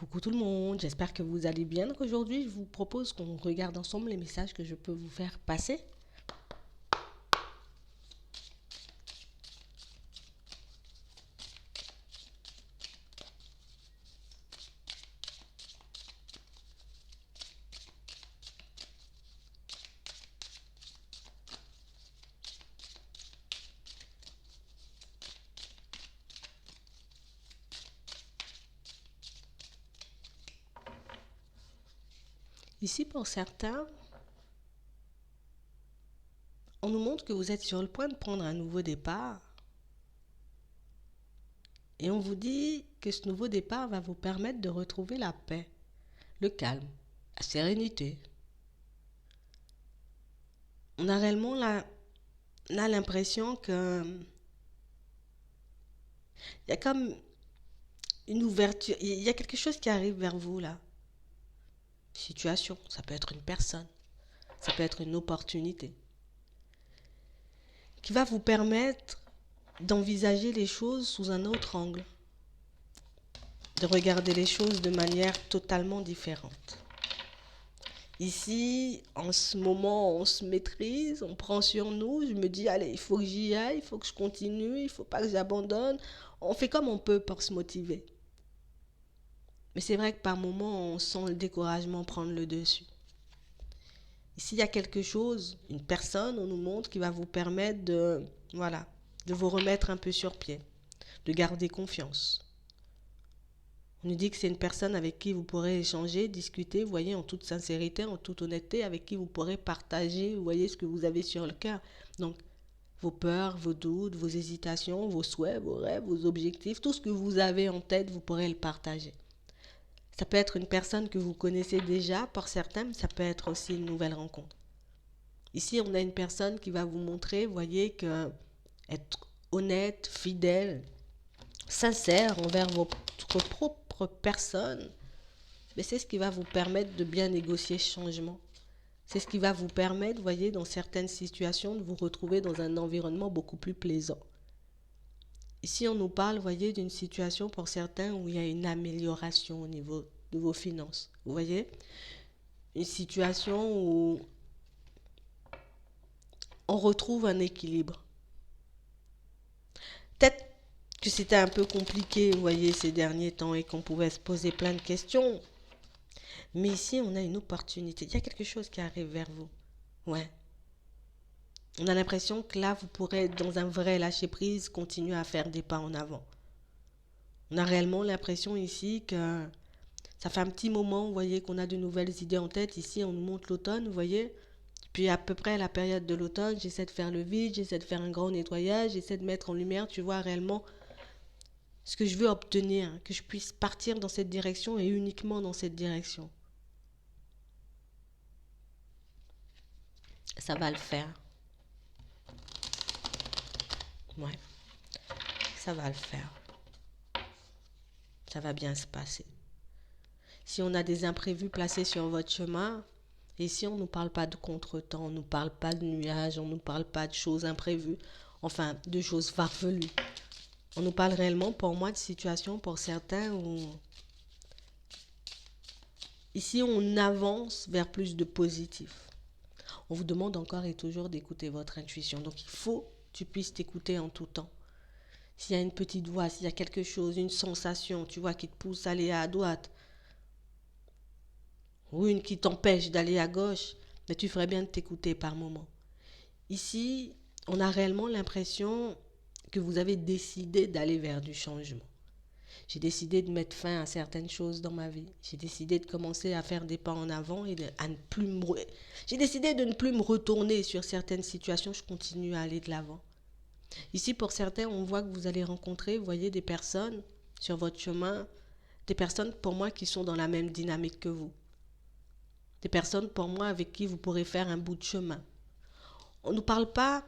Coucou tout le monde, j'espère que vous allez bien. Donc aujourd'hui, je vous propose qu'on regarde ensemble les messages que je peux vous faire passer. Ici, pour certains, on nous montre que vous êtes sur le point de prendre un nouveau départ. Et on vous dit que ce nouveau départ va vous permettre de retrouver la paix, le calme, la sérénité. On a réellement l'impression que il y a comme une ouverture, il y a quelque chose qui arrive vers vous là. Situation, ça peut être une personne, ça peut être une opportunité qui va vous permettre d'envisager les choses sous un autre angle, de regarder les choses de manière totalement différente. Ici, en ce moment, on se maîtrise, on prend sur nous, je me dis, allez, il faut que j'y aille, il faut que je continue, il ne faut pas que j'abandonne. On fait comme on peut pour se motiver. Mais c'est vrai que par moments, on sent le découragement prendre le dessus. Ici, il y a quelque chose, une personne, on nous montre, qui va vous permettre de vous remettre un peu sur pied, de garder confiance. On nous dit que c'est une personne avec qui vous pourrez échanger, discuter, vous voyez, en toute sincérité, en toute honnêteté, avec qui vous pourrez partager, vous voyez, ce que vous avez sur le cœur. Donc, vos peurs, vos doutes, vos hésitations, vos souhaits, vos rêves, vos objectifs, tout ce que vous avez en tête, vous pourrez le partager. Ça peut être une personne que vous connaissez déjà, pour certains, mais ça peut être aussi une nouvelle rencontre. Ici, on a une personne qui va vous montrer, vous voyez, que être honnête, fidèle, sincère envers votre propre personne, mais c'est ce qui va vous permettre de bien négocier ce changement. C'est ce qui va vous permettre, vous voyez, dans certaines situations, de vous retrouver dans un environnement beaucoup plus plaisant. Ici, on nous parle, vous voyez, d'une situation pour certains où il y a une amélioration au niveau de vos finances. Vous voyez, une situation où on retrouve un équilibre. Peut-être que c'était un peu compliqué, vous voyez, ces derniers temps et qu'on pouvait se poser plein de questions. Mais ici, on a une opportunité. Il y a quelque chose qui arrive vers vous. Ouais. On a l'impression que là, vous pourrez, dans un vrai lâcher-prise, continuer à faire des pas en avant. On a réellement l'impression ici que ça fait un petit moment, vous voyez, qu'on a de nouvelles idées en tête. Ici, on nous montre l'automne, vous voyez. Puis à peu près à la période de l'automne, j'essaie de faire le vide, j'essaie de faire un grand nettoyage, j'essaie de mettre en lumière, tu vois, réellement ce que je veux obtenir, que je puisse partir dans cette direction et uniquement dans cette direction. Ça va le faire. Ouais, ça va le faire. Ça va bien se passer. Si on a des imprévus placés sur votre chemin, et si on ne nous parle pas de contretemps, on ne nous parle pas de nuages, on ne nous parle pas de choses imprévues, enfin de choses farfelues. On nous parle réellement, pour moi, de situations pour certains où ici on avance vers plus de positif. On vous demande encore et toujours d'écouter votre intuition. Donc il faut que tu puisses t'écouter en tout temps. S'il y a une petite voix, s'il y a quelque chose, une sensation, tu vois, qui te pousse à aller à droite, ou une qui t'empêche d'aller à gauche, mais tu ferais bien de t'écouter par moment. Ici, on a réellement l'impression que vous avez décidé d'aller vers du changement. J'ai décidé de mettre fin à certaines choses dans ma vie. J'ai décidé de commencer à faire des pas en avant et à ne plus me... J'ai décidé de ne plus me retourner sur certaines situations. Je continue à aller de l'avant. Ici, pour certains, on voit que vous allez rencontrer, vous voyez, des personnes sur votre chemin, des personnes pour moi qui sont dans la même dynamique que vous. Des personnes pour moi avec qui vous pourrez faire un bout de chemin. On ne nous parle pas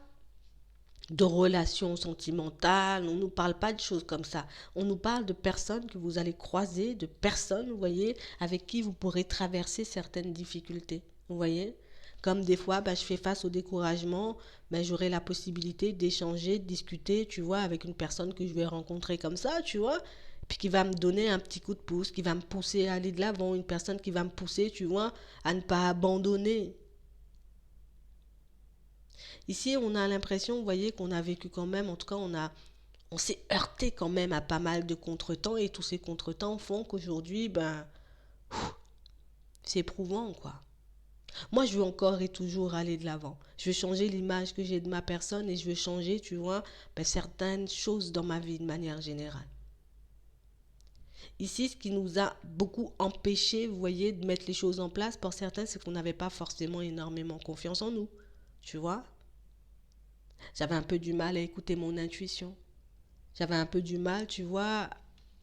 de relations sentimentales, on ne nous parle pas de choses comme ça. On nous parle de personnes que vous allez croiser, de personnes, vous voyez, avec qui vous pourrez traverser certaines difficultés. Vous voyez, comme des fois, je fais face au découragement, j'aurai la possibilité d'échanger, de discuter, tu vois, avec une personne que je vais rencontrer comme ça, tu vois. puis qui va me donner un petit coup de pouce, qui va me pousser à aller de l'avant, une personne qui va me pousser, tu vois, à ne pas abandonner. Ici, on a l'impression, vous voyez, qu'on a vécu quand même, en tout cas, on s'est heurté quand même à pas mal de contretemps, et tous ces contretemps font qu'aujourd'hui, ben, c'est éprouvant, quoi. Moi, je veux encore et toujours aller de l'avant. Je veux changer l'image que j'ai de ma personne et je veux changer, tu vois, ben, certaines choses dans ma vie de manière générale. Ici, ce qui nous a beaucoup empêché, vous voyez, de mettre les choses en place, pour certains, c'est qu'on n'avait pas forcément énormément confiance en nous. Tu vois, j'avais un peu du mal à écouter mon intuition. J'avais un peu du mal, tu vois,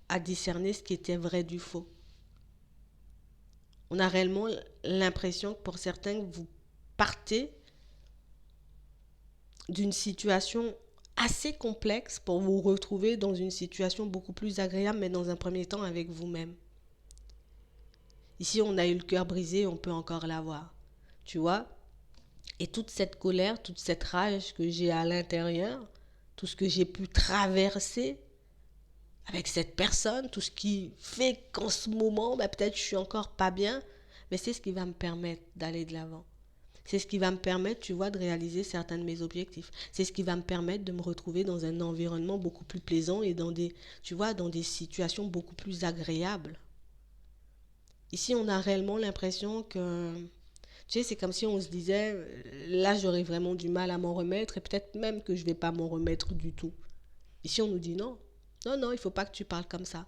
à discerner ce qui était vrai du faux. On a réellement l'impression que pour certains, vous partez d'une situation assez complexe pour vous retrouver dans une situation beaucoup plus agréable, mais dans un premier temps avec vous-même. Ici, on a eu le cœur brisé, on peut encore l'avoir. Tu vois? Et toute cette colère, toute cette rage que j'ai à l'intérieur, tout ce que j'ai pu traverser avec cette personne, tout ce qui fait qu'en ce moment, ben, peut-être je suis encore pas bien, mais c'est ce qui va me permettre d'aller de l'avant. C'est ce qui va me permettre, tu vois, de réaliser certains de mes objectifs. C'est ce qui va me permettre de me retrouver dans un environnement beaucoup plus plaisant et dans des, tu vois, dans des situations beaucoup plus agréables. Ici, on a réellement l'impression que, tu sais, c'est comme si on se disait, là, j'aurais vraiment du mal à m'en remettre et peut-être même que je ne vais pas m'en remettre du tout. Ici, on nous dit non. Non, non, il ne faut pas que tu parles comme ça.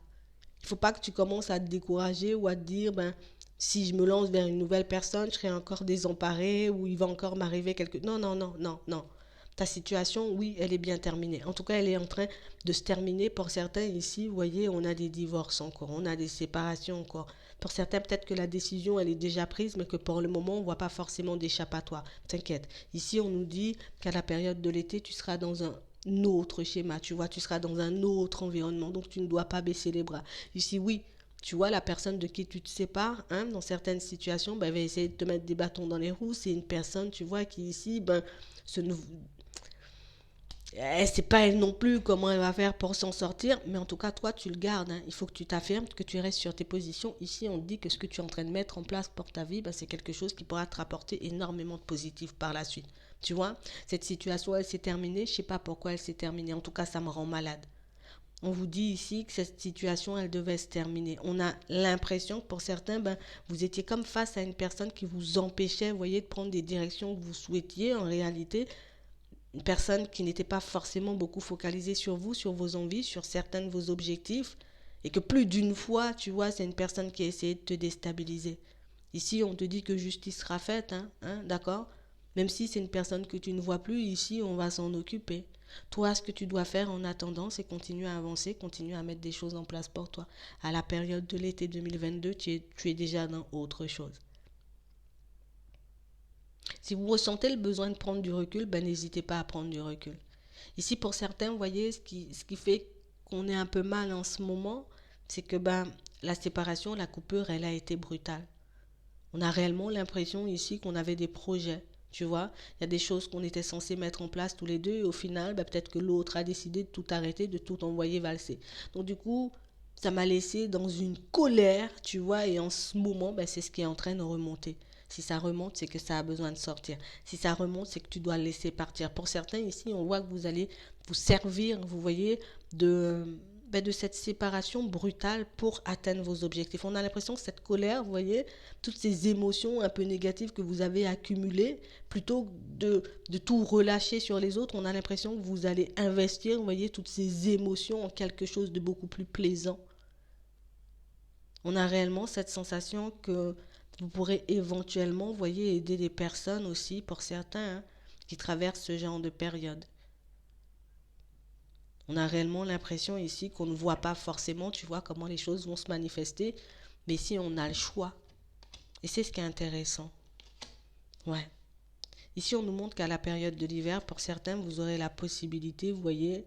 Il ne faut pas que tu commences à te décourager ou à te dire, ben, si je me lance vers une nouvelle personne, je serai encore désemparée ou il va encore m'arriver quelque... Non, non, non, non, non. Ta situation, oui, elle est bien terminée. En tout cas, elle est en train de se terminer. Pour certains, ici, vous voyez, on a des divorces encore, on a des séparations encore. Pour certains, peut-être que la décision, elle est déjà prise, mais que pour le moment, on ne voit pas forcément d'échappatoire. T'inquiète. Ici, on nous dit qu'à la période de l'été, tu seras dans un autre schéma, tu vois, tu seras dans un autre environnement, donc tu ne dois pas baisser les bras. Ici, oui, tu vois, la personne de qui tu te sépares, hein, dans certaines situations, ben, va essayer de te mettre des bâtons dans les roues. C'est une personne, tu vois, qui ici, ben, se nou- elle sait pas elle non plus comment elle va faire pour s'en sortir, mais en tout cas, toi, tu le gardes, hein. Il faut que tu t'affirmes, que tu restes sur tes positions. Ici, on te dit que ce que tu es en train de mettre en place pour ta vie, ben, c'est quelque chose qui pourra te rapporter énormément de positif par la suite. Tu vois, cette situation, elle s'est terminée. Je sais pas pourquoi elle s'est terminée. En tout cas, ça me rend malade. On vous dit ici que cette situation, elle devait se terminer. On a l'impression que pour certains, ben, vous étiez comme face à une personne qui vous empêchait, vous voyez, de prendre des directions que vous souhaitiez en réalité. Une personne qui n'était pas forcément beaucoup focalisée sur vous, sur vos envies, sur certains de vos objectifs. Et que plus d'une fois, tu vois, c'est une personne qui a essayé de te déstabiliser. Ici, on te dit que justice sera faite, hein, d'accord? Même si c'est une personne que tu ne vois plus, ici, on va s'en occuper. Toi, ce que tu dois faire en attendant, c'est continuer à avancer, continuer à mettre des choses en place pour toi. À la période de l'été 2022, tu es déjà dans autre chose. Si vous ressentez le besoin de prendre du recul, ben n'hésitez pas à prendre du recul. Ici, pour certains, vous voyez, ce qui fait qu'on est un peu mal en ce moment, c'est que ben, la séparation, la coupure, elle a été brutale. On a réellement l'impression ici qu'on avait des projets. Tu vois, il y a des choses qu'on était censé mettre en place tous les deux et au final, bah, peut-être que l'autre a décidé de tout arrêter, de tout envoyer valser. Donc du coup, ça m'a laissé dans une colère, tu vois, et en ce moment, bah, c'est ce qui est en train de remonter. Si ça remonte, c'est que ça a besoin de sortir. Si ça remonte, c'est que tu dois le laisser partir. Pour certains ici, on voit que vous allez vous servir, vous voyez, de cette séparation brutale pour atteindre vos objectifs. On a l'impression que cette colère, vous voyez, toutes ces émotions un peu négatives que vous avez accumulées, plutôt que de tout relâcher sur les autres, on a l'impression que vous allez investir, vous voyez, toutes ces émotions en quelque chose de beaucoup plus plaisant. On a réellement cette sensation que vous pourrez éventuellement, vous voyez, aider des personnes aussi, pour certains, hein, qui traversent ce genre de période. On a réellement l'impression ici qu'on ne voit pas forcément, tu vois, comment les choses vont se manifester, mais ici on a le choix. Et c'est ce qui est intéressant. Ouais. Ici on nous montre qu'à la période de l'hiver, pour certains, vous aurez la possibilité, vous voyez,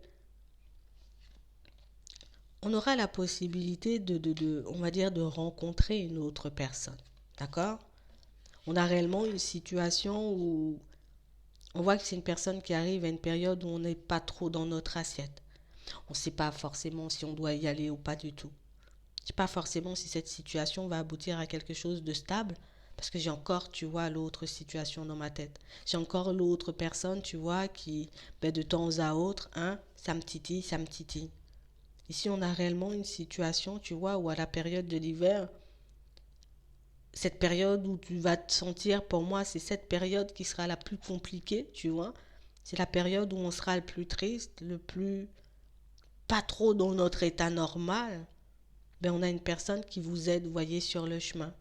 on aura la possibilité on va dire, de rencontrer une autre personne. D'accord? On a réellement une situation où on voit que c'est une personne qui arrive à une période où on n'est pas trop dans notre assiette. On ne sait pas forcément si on doit y aller ou pas du tout. Je ne sais pas forcément si cette situation va aboutir à quelque chose de stable, parce que j'ai encore, tu vois, l'autre situation dans ma tête. J'ai encore l'autre personne, tu vois, qui, ben, de temps à autre, hein, ça me titille, ça me titille. Ici, on a réellement une situation, tu vois, où à la période de l'hiver, cette période où tu vas te sentir, pour moi, c'est cette période qui sera la plus compliquée, tu vois. C'est la période où on sera le plus triste, le plus pas trop dans notre état normal. Ben, on a une personne qui vous aide, vous voyez, sur le chemin.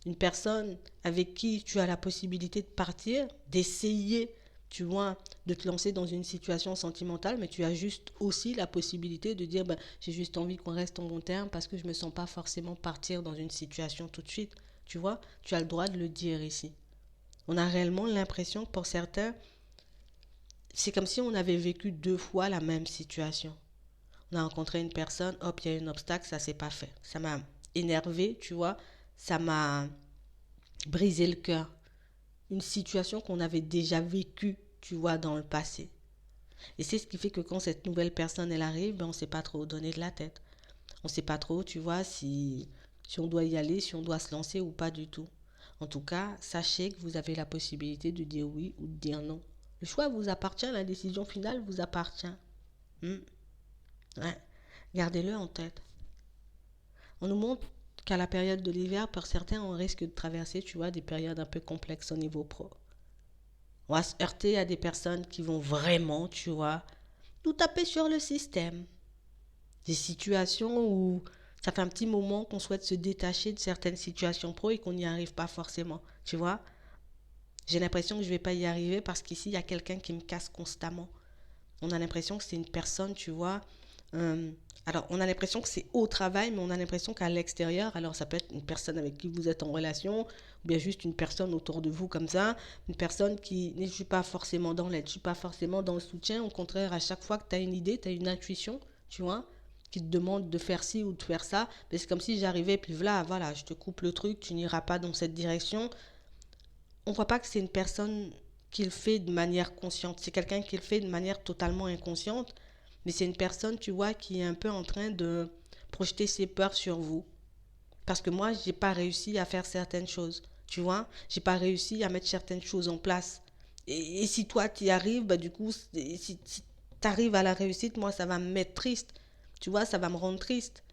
Une personne avec qui tu as la possibilité de partir, d'essayer, tu vois, de te lancer dans une situation sentimentale, mais tu as juste aussi la possibilité de dire, ben, j'ai juste envie qu'on reste en bon terme parce que je ne me sens pas forcément partir dans une situation tout de suite. Tu vois, tu as le droit de le dire ici. On a réellement l'impression que pour certains, c'est comme si on avait vécu deux fois la même situation. On a rencontré une personne, hop, il y a un obstacle, ça s'est pas fait. Ça m'a énervé, tu vois, ça m'a brisé le cœur. Une situation qu'on avait déjà vécue, tu vois, dans le passé. Et c'est ce qui fait que quand cette nouvelle personne, elle arrive, ben, on ne sait pas trop donner de la tête. On ne sait pas trop, tu vois, si on doit y aller, si on doit se lancer ou pas du tout. En tout cas, sachez que vous avez la possibilité de dire oui ou de dire non. Le choix vous appartient, la décision finale vous appartient. Hmm. Ouais. Gardez-le en tête. On nous montre qu'à la période de l'hiver, pour certains, on risque de traverser, tu vois, des périodes un peu complexes au niveau pro. On va se heurter à des personnes qui vont vraiment, tu vois, nous taper sur le système. Des situations où ça fait un petit moment qu'on souhaite se détacher de certaines situations pro et qu'on n'y arrive pas forcément, tu vois. J'ai l'impression que je ne vais pas y arriver parce qu'ici, il y a quelqu'un qui me casse constamment. On a l'impression que c'est une personne, tu vois. euh, alors, on a l'impression que c'est au travail, mais on a l'impression qu'à l'extérieur, alors ça peut être une personne avec qui vous êtes en relation, ou bien juste une personne autour de vous comme ça, une personne qui ne suis pas forcément dans l'aide, je ne suis pas forcément dans le soutien. Au contraire, à chaque fois que tu as une idée, tu as une intuition, tu vois, qui te demande de faire ci ou de faire ça, mais c'est comme si j'arrivais, puis voilà, je te coupe le truc, tu n'iras pas dans cette direction. On ne voit pas que c'est une personne qui le fait de manière consciente. C'est quelqu'un qui le fait de manière totalement inconsciente, mais c'est une personne, tu vois, qui est un peu en train de projeter ses peurs sur vous. Parce que moi, j'ai pas réussi à faire certaines choses, tu vois. J'ai pas réussi à mettre certaines choses en place. Et si toi, tu y arrives, bah, du coup, si tu arrives à la réussite, moi, ça va me mettre triste. Tu vois, ça va me rendre triste.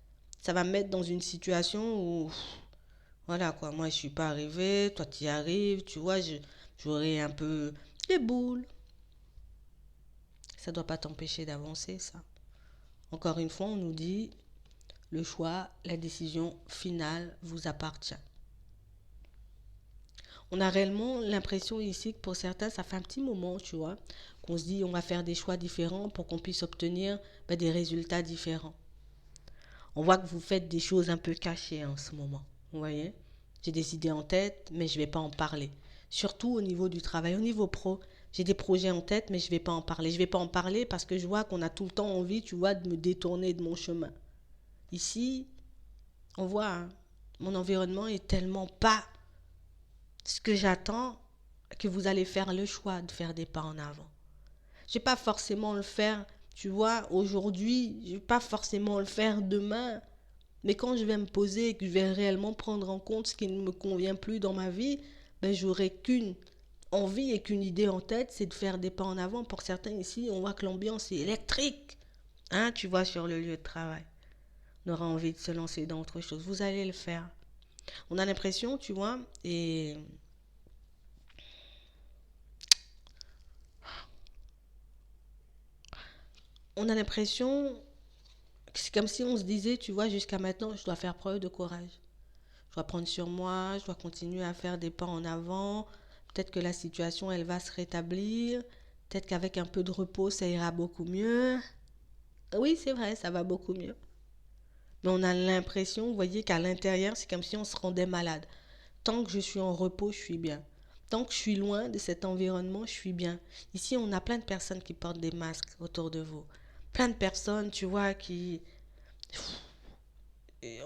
Ça va me mettre dans une situation où voilà quoi, moi je suis pas arrivée, toi tu y arrives, tu vois, j'aurais un peu les boules. Ça doit pas t'empêcher d'avancer, ça. Encore une fois, on nous dit le choix, la décision finale vous appartient. On a réellement l'impression ici que pour certains, ça fait un petit moment, tu vois, qu'on se dit on va faire des choix différents pour qu'on puisse obtenir des résultats différents. On voit que vous faites des choses un peu cachées en ce moment. Vous voyez? J'ai des idées en tête, mais je ne vais pas en parler. Surtout au niveau du travail, au niveau pro. J'ai des projets en tête, mais je ne vais pas en parler. Je ne vais pas en parler parce que je vois qu'on a tout le temps envie, tu vois, de me détourner de mon chemin. Ici, on voit, hein, mon environnement est tellement pas ce que j'attends que vous allez faire le choix de faire des pas en avant. Je ne vais pas forcément le faire, tu vois, aujourd'hui. Je ne vais pas forcément le faire demain. Mais quand je vais me poser et que je vais réellement prendre en compte ce qui ne me convient plus dans ma vie, ben j'aurai qu'une envie et qu'une idée en tête, c'est de faire des pas en avant. Pour certains ici, on voit que l'ambiance est électrique, hein, tu vois, sur le lieu de travail. On aura envie de se lancer dans autre chose. Vous allez le faire. On a l'impression, tu vois, et on a l'impression que c'est comme si on se disait, tu vois, jusqu'à maintenant, je dois faire preuve de courage. Je dois prendre sur moi, je dois continuer à faire des pas en avant. Peut-être que la situation, elle va se rétablir. Peut-être qu'avec un peu de repos, ça ira beaucoup mieux. Oui, c'est vrai, ça va beaucoup mieux. Mais on a l'impression, vous voyez, qu'à l'intérieur, c'est comme si on se rendait malade. Tant que je suis en repos, je suis bien. Tant que je suis loin de cet environnement, je suis bien. Ici, on a plein de personnes qui portent des masques autour de vous. Plein de personnes, tu vois, qui...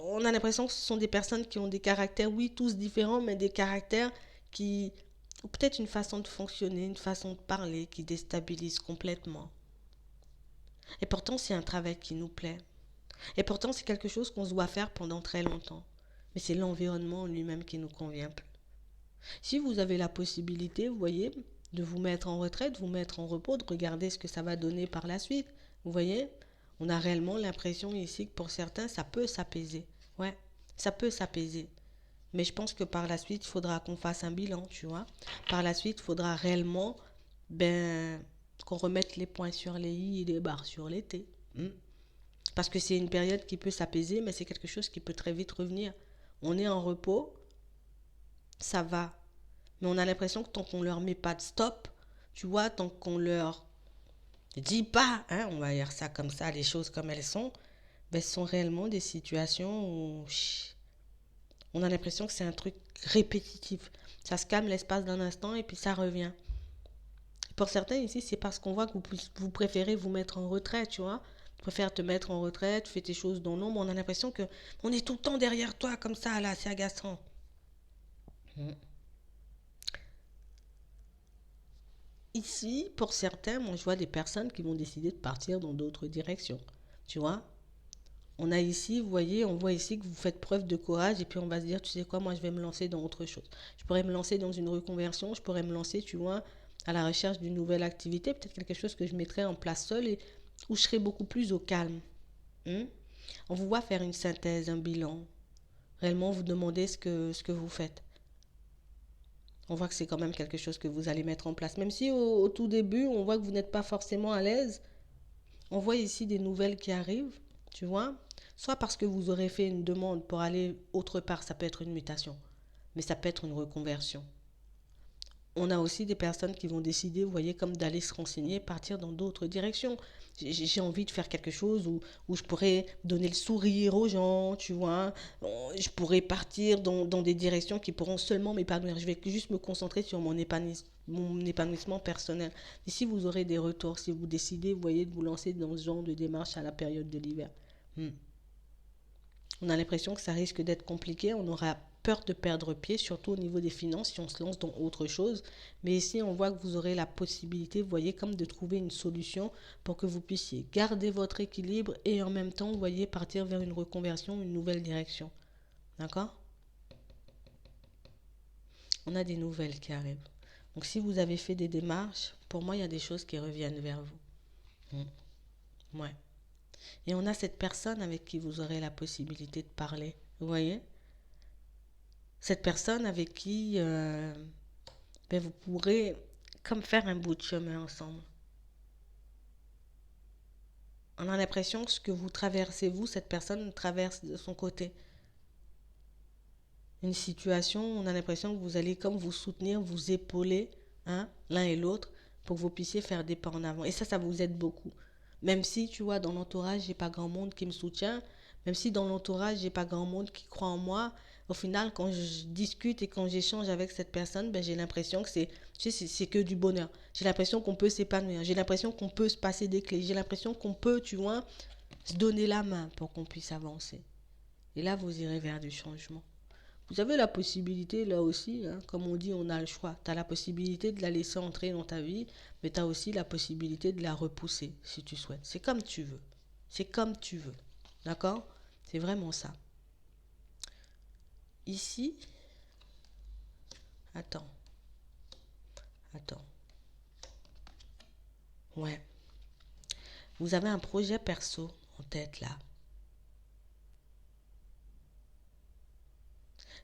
On a l'impression que ce sont des personnes qui ont des caractères, oui, tous différents, mais des caractères qui... ou peut-être une façon de fonctionner, une façon de parler qui déstabilise complètement. Et pourtant, c'est un travail qui nous plaît. Et pourtant, c'est quelque chose qu'on se doit faire pendant très longtemps. Mais c'est l'environnement lui-même qui ne nous convient plus. Si vous avez la possibilité, vous voyez, de vous mettre en retraite, de vous mettre en repos, de regarder ce que ça va donner par la suite, vous voyez, on a réellement l'impression ici que pour certains, ça peut s'apaiser. Ouais, ça peut s'apaiser. Mais je pense que par la suite, il faudra qu'on fasse un bilan, tu vois. Par la suite, il faudra réellement qu'on remette les points sur les i et les barres sur les t. Parce que c'est une période qui peut s'apaiser, mais c'est quelque chose qui peut très vite revenir. On est en repos, ça va. Mais on a l'impression que tant qu'on leur met pas de stop, tu vois, tant qu'on leur dit pas, hein, on va dire ça comme ça, les choses comme elles sont, ben, ce sont réellement des situations où on a l'impression que c'est un truc répétitif. Ça se calme l'espace d'un instant et puis ça revient. Pour certains ici, c'est parce qu'on voit que vous préférez vous mettre en retrait, tu vois. Tu préfères te mettre en retrait, tu fais tes choses dans l'ombre. On a l'impression que on est tout le temps derrière toi comme ça, là, c'est agaçant. Mm. Ici, pour certains, moi je vois des personnes qui vont décider de partir dans d'autres directions. Tu vois, on a ici, vous voyez, on voit ici que vous faites preuve de courage et puis on va se dire, tu sais quoi, moi je vais me lancer dans autre chose. Je pourrais me lancer dans une reconversion, je pourrais me lancer, tu vois, à la recherche d'une nouvelle activité, peut-être quelque chose que je mettrais en place seule et où je serais beaucoup plus au calme. Hmm. On vous voit faire une synthèse, un bilan. Réellement, vous demandez ce que vous faites. On voit que c'est quand même quelque chose que vous allez mettre en place. Même si au tout début, on voit que vous n'êtes pas forcément à l'aise, on voit ici des nouvelles qui arrivent, tu vois. Soit parce que vous aurez fait une demande pour aller autre part, ça peut être une mutation, mais ça peut être une reconversion. On a aussi des personnes qui vont décider, vous voyez, comme d'aller se renseigner, partir dans d'autres directions. J'ai envie de faire quelque chose où je pourrais donner le sourire aux gens, tu vois. Je pourrais partir dans des directions qui pourront seulement m'épanouir. Je vais juste me concentrer sur mon épanouissement personnel. Et si vous aurez des retours, si vous décidez, vous voyez, de vous lancer dans ce genre de démarche à la période de l'hiver. On a l'impression que ça risque d'être compliqué, on aura peur de perdre pied, surtout au niveau des finances, si on se lance dans autre chose. Mais ici, on voit que vous aurez la possibilité, vous voyez, comme de trouver une solution pour que vous puissiez garder votre équilibre et en même temps, vous voyez, partir vers une reconversion, une nouvelle direction. D'accord? On a des nouvelles qui arrivent. Donc si vous avez fait des démarches, pour moi, il y a des choses qui reviennent vers vous. Ouais. Et on a cette personne avec qui vous aurez la possibilité de parler. Vous voyez? Cette personne avec qui vous pourrez comme faire un bout de chemin ensemble. On a l'impression que ce que vous traversez, vous, cette personne traverse de son côté. Une situation, on a l'impression que vous allez comme vous soutenir, vous épauler, hein, l'un et l'autre, pour que vous puissiez faire des pas en avant. Et ça vous aide beaucoup. Même si, tu vois, dans l'entourage, j'ai pas grand monde qui me soutient, même si dans l'entourage, j'ai pas grand monde qui croit en moi, au final, quand je discute et quand j'échange avec cette personne, j'ai l'impression que c'est que du bonheur. J'ai l'impression qu'on peut s'épanouir. J'ai l'impression qu'on peut se passer des clés. J'ai l'impression qu'on peut, tu vois, se donner la main pour qu'on puisse avancer. Et là, vous irez vers du changement. Vous avez la possibilité, là aussi, hein, comme on dit, on a le choix. Tu as la possibilité de la laisser entrer dans ta vie, mais tu as aussi la possibilité de la repousser, si tu souhaites. C'est comme tu veux. C'est comme tu veux. D'accord? C'est vraiment ça. Ici, attends. Attends. Ouais. Vous avez un projet perso en tête, là.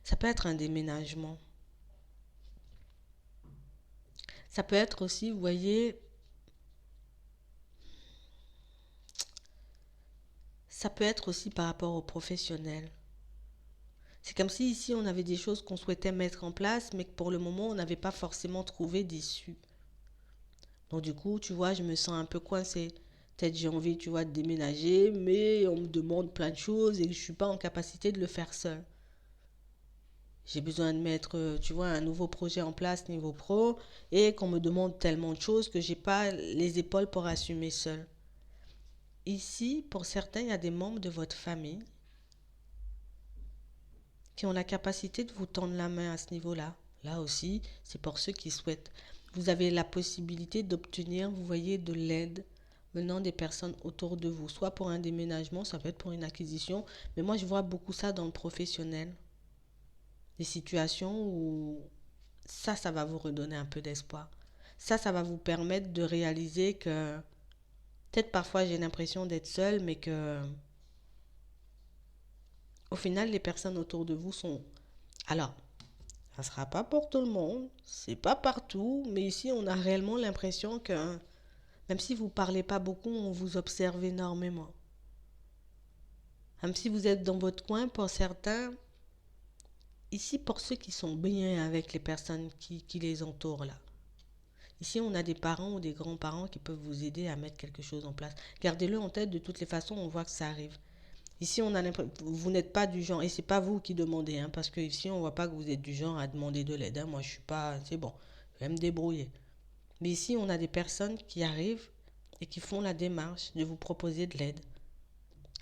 Ça peut être un déménagement. Ça peut être aussi, vous voyez, ça peut être aussi par rapport aux professionnels. C'est comme si ici on avait des choses qu'on souhaitait mettre en place, mais que pour le moment on n'avait pas forcément trouvé d'issue. Donc du coup, tu vois, je me sens un peu coincée. Peut-être j'ai envie, tu vois, de déménager, mais on me demande plein de choses et je ne suis pas en capacité de le faire seule. J'ai besoin de mettre, tu vois, un nouveau projet en place niveau pro et qu'on me demande tellement de choses que j'ai pas les épaules pour assumer seule. Ici, pour certains, il y a des membres de votre famille qui ont la capacité de vous tendre la main à ce niveau-là. Là aussi, c'est pour ceux qui souhaitent. Vous avez la possibilité d'obtenir, vous voyez, de l'aide venant des personnes autour de vous, soit pour un déménagement, ça peut être pour une acquisition, mais moi je vois beaucoup ça dans le professionnel. Des situations où ça va vous redonner un peu d'espoir. Ça va vous permettre de réaliser que peut-être parfois j'ai l'impression d'être seule, mais que au final les personnes autour de vous sont... Alors, ça ne sera pas pour tout le monde, c'est pas partout, mais ici on a réellement l'impression que même si vous ne parlez pas beaucoup, on vous observe énormément. Même si vous êtes dans votre coin, pour certains, ici pour ceux qui sont bien avec les personnes qui les entourent là. Ici, on a des parents ou des grands-parents qui peuvent vous aider à mettre quelque chose en place. Gardez-le en tête, de toutes les façons, on voit que ça arrive. Ici, on a l'impression, vous n'êtes pas du genre, et c'est pas vous qui demandez, hein, parce que ici, on voit pas que vous êtes du genre à demander de l'aide. Hein. Moi, je suis pas, c'est bon, je vais me débrouiller. Mais ici, on a des personnes qui arrivent et qui font la démarche de vous proposer de l'aide.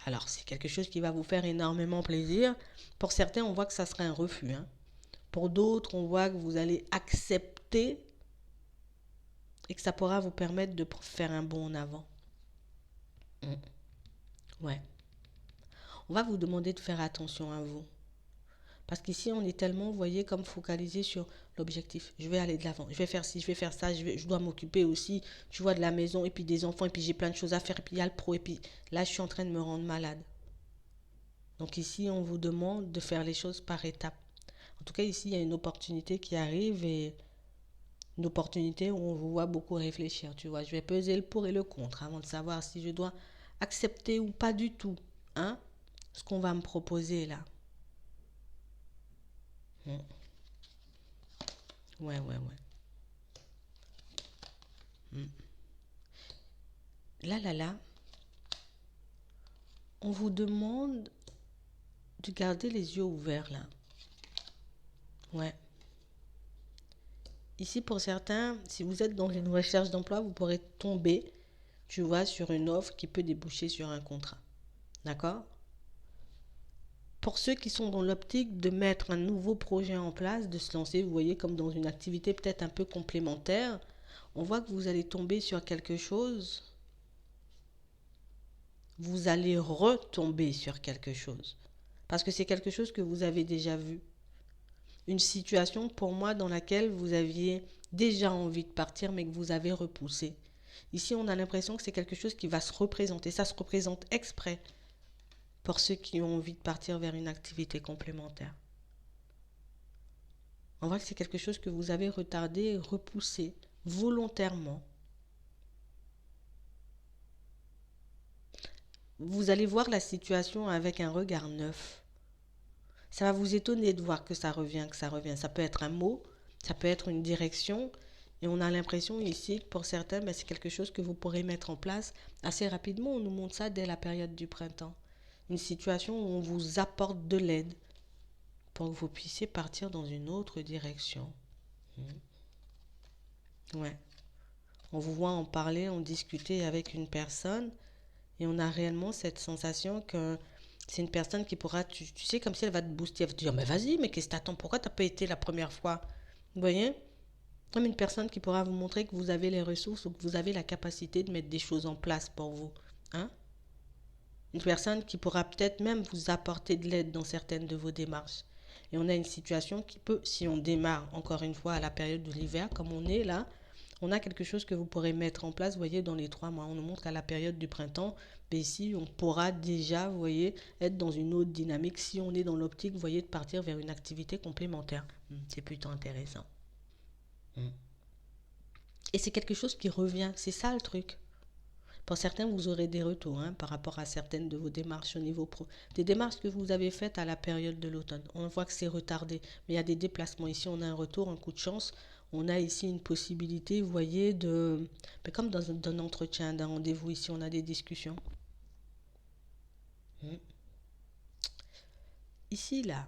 Alors, c'est quelque chose qui va vous faire énormément plaisir. Pour certains, on voit que ça serait un refus. Hein. Pour d'autres, on voit que vous allez accepter et que ça pourra vous permettre de faire un bond en avant. Ouais. On va vous demander de faire attention à vous. Parce qu'ici, on est tellement, vous voyez, comme focalisé sur l'objectif. Je vais aller de l'avant, je vais faire ci, je vais faire ça, je dois m'occuper aussi, tu vois, de la maison, et puis des enfants, et puis j'ai plein de choses à faire, et puis il y a le pro, et puis là, je suis en train de me rendre malade. Donc ici, on vous demande de faire les choses par étapes. En tout cas, ici, il y a une opportunité qui arrive, et une opportunité où on vous voit beaucoup réfléchir, tu vois. Je vais peser le pour et le contre avant de savoir si je dois accepter ou pas du tout, hein, ce qu'on va me proposer là. Hmm. Ouais, ouais, ouais. Hmm. Là, on vous demande de garder les yeux ouverts là. Ouais. Ici, pour certains, si vous êtes dans une recherche d'emploi, vous pourrez tomber, tu vois, sur une offre qui peut déboucher sur un contrat. D'accord? Pour ceux qui sont dans l'optique de mettre un nouveau projet en place, de se lancer, vous voyez, comme dans une activité peut-être un peu complémentaire, on voit que vous allez tomber sur quelque chose, vous allez retomber sur quelque chose. Parce que c'est quelque chose que vous avez déjà vu. Une situation pour moi dans laquelle vous aviez déjà envie de partir mais que vous avez repoussé. Ici, on a l'impression que c'est quelque chose qui va se représenter. Ça se représente exprès pour ceux qui ont envie de partir vers une activité complémentaire. On voit que c'est quelque chose que vous avez retardé et repoussé volontairement. Vous allez voir la situation avec un regard neuf. Ça va vous étonner de voir que ça revient, que ça revient. Ça peut être un mot, ça peut être une direction. Et on a l'impression ici que pour certains, ben, c'est quelque chose que vous pourrez mettre en place assez rapidement. On nous montre ça dès la période du printemps. Une situation où on vous apporte de l'aide pour que vous puissiez partir dans une autre direction. Ouais. On vous voit en parler, en discuter avec une personne et on a réellement cette sensation que c'est une personne qui pourra, tu sais, comme si elle va te booster, elle va te dire, mais vas-y, mais qu'est-ce que t'attends, pourquoi t'as pas été la première fois? Vous voyez? Comme une personne qui pourra vous montrer que vous avez les ressources ou que vous avez la capacité de mettre des choses en place pour vous. Hein? Une personne qui pourra peut-être même vous apporter de l'aide dans certaines de vos démarches. Et on a une situation qui peut, si on démarre encore une fois à la période de l'hiver, comme on est là, on a quelque chose que vous pourrez mettre en place, vous voyez, dans les 3 mois. On nous montre qu'à la période du printemps, mais ici, on pourra déjà, vous voyez, être dans une autre dynamique si on est dans l'optique, vous voyez, de partir vers une activité complémentaire. C'est plutôt intéressant. Et c'est quelque chose qui revient, c'est ça le truc. Pour certains, vous aurez des retours hein, par rapport à certaines de vos démarches au niveau pro. Des démarches que vous avez faites à la période de l'automne. On voit que c'est retardé, mais il y a des déplacements. Ici, on a un retour, un coup de chance. On a ici une possibilité, vous voyez, de... Mais comme dans un entretien, d'un rendez-vous, ici, on a des discussions. Ici, là,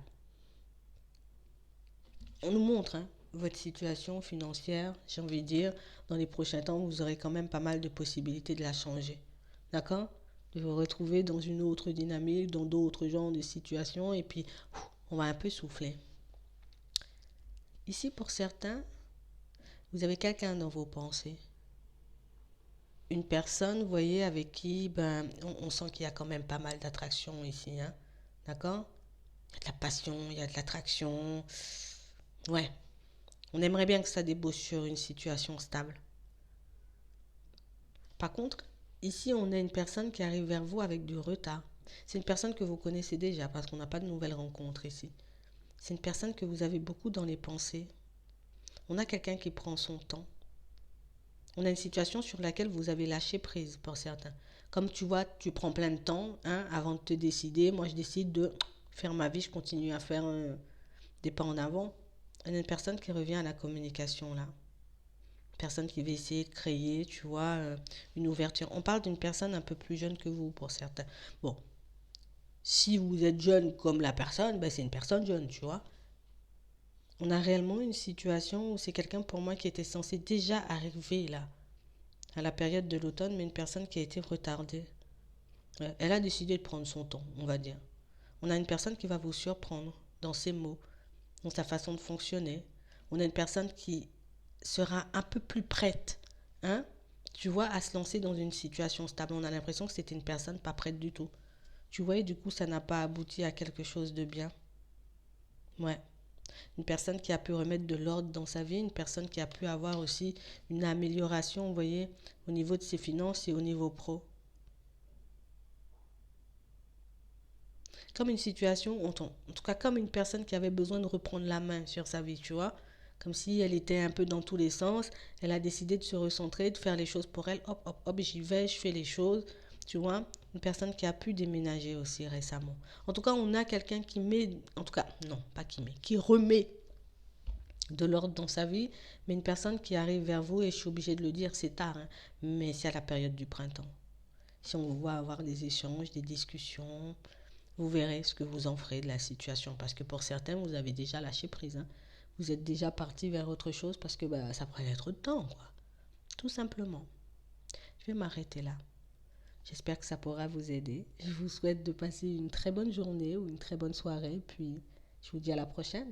on nous montre hein, votre situation financière, j'ai envie de dire, dans les prochains temps, vous aurez quand même pas mal de possibilités de la changer. D'accord? De vous retrouver dans une autre dynamique, dans d'autres genres de situations, et puis on va un peu souffler. Ici, pour certains, vous avez quelqu'un dans vos pensées. une personne, vous voyez, avec qui ben, on sent qu'il y a quand même pas mal d'attraction ici, hein. D'accord? Il y a de la passion, il y a de l'attraction. Ouais, on aimerait bien que ça débouche sur une situation stable. Par contre, ici, on a une personne qui arrive vers vous avec du retard. C'est une personne que vous connaissez déjà parce qu'on n'a pas de nouvelles rencontres ici. C'est une personne que vous avez beaucoup dans les pensées. On a quelqu'un qui prend son temps. On a une situation sur laquelle vous avez lâché prise pour certains. Comme tu vois, tu prends plein de temps hein, avant de te décider. Moi, je décide de faire ma vie, je continue à faire des pas en avant. On a une personne qui revient à la communication là. Une personne qui va essayer de créer, tu vois, une ouverture. On parle d'une personne un peu plus jeune que vous pour certains. Bon, si vous êtes jeune comme la personne, ben c'est une personne jeune, tu vois. On a réellement une situation où c'est quelqu'un pour moi qui était censé déjà arriver là, à la période de l'automne, mais une personne qui a été retardée. Ouais, elle a décidé de prendre son temps, on va dire. On a une personne qui va vous surprendre dans ses mots, dans sa façon de fonctionner. On a une personne qui sera un peu plus prête, hein, tu vois, à se lancer dans une situation stable. On a l'impression que c'était une personne pas prête du tout. Tu vois, et du coup, ça n'a pas abouti à quelque chose de bien. Ouais. Une personne qui a pu remettre de l'ordre dans sa vie, une personne qui a pu avoir aussi une amélioration, vous voyez, au niveau de ses finances et au niveau pro. Comme une situation, en tout cas comme une personne qui avait besoin de reprendre la main sur sa vie, tu vois. Comme si elle était un peu dans tous les sens. Elle a décidé de se recentrer, de faire les choses pour elle. Hop, hop, hop, j'y vais, je fais les choses. Tu vois, une personne qui a pu déménager aussi récemment. En tout cas, on a quelqu'un qui met, en tout cas, non, pas qui met, qui remet de l'ordre dans sa vie, mais une personne qui arrive vers vous, et je suis obligée de le dire, c'est tard, hein, mais c'est à la période du printemps. Si on vous voit avoir des échanges, des discussions, vous verrez ce que vous en ferez de la situation. Parce que pour certains, vous avez déjà lâché prise, hein. Vous êtes déjà parti vers autre chose parce que bah, ça prenait trop de temps, quoi. Tout simplement. Je vais m'arrêter là. J'espère que ça pourra vous aider. Je vous souhaite de passer une très bonne journée ou une très bonne soirée. Puis je vous dis à la prochaine.